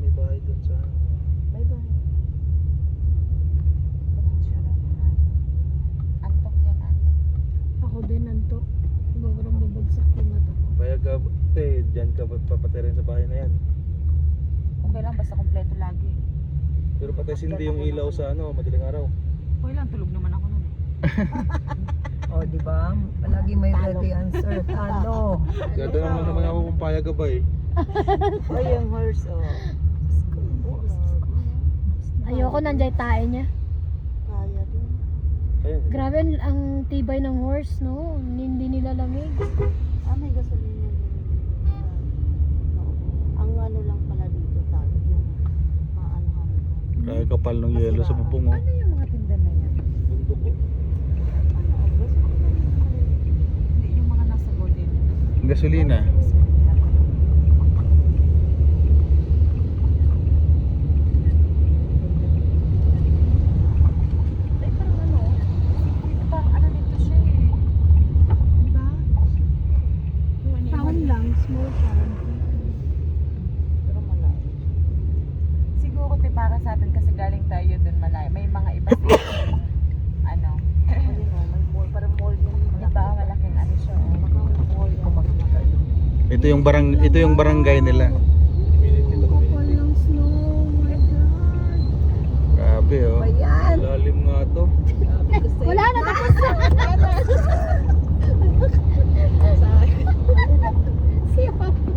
May bahay dun sa... May bahay. Antok yan ate. Ako din nanto. Sobrang babagsak yung mata ko. Payag ka, dyan ka papatirin sa bahay na yan. Okay lang, basta kompleto lagi. Pero patay hindi yung ilaw sa madaling araw. Okay lang, tulog naman ako nun eh. O, di ba? Palagi may ready answer. Talo. Ganda naman ako kung payag ka ba eh. O, yung horse, o. Ayoko nandiyan tayo niya. Kaya din. Ayun. Grabe ang tibay ng horse, no? Hindi nila lamig. May gasolina din. Ang ano lang pala dito tayo, yung maanohan ko. Kaya kapal ng yelo sa bubong oh. Ano yung mga tinda na yan? Bundok oh. Hindi yung mga nasa golden. Gasolina. Ay, parang ano? Parang ano dito siya eh. Diba? Town lang, small town. Pero malayo. Siguro te para sa atin kasi galing tayo dun malayo. May mga iba sila. Ano? May mall, parang mall yun. Diba malaking ano siya. Mall yan. Ito yung barangay nila.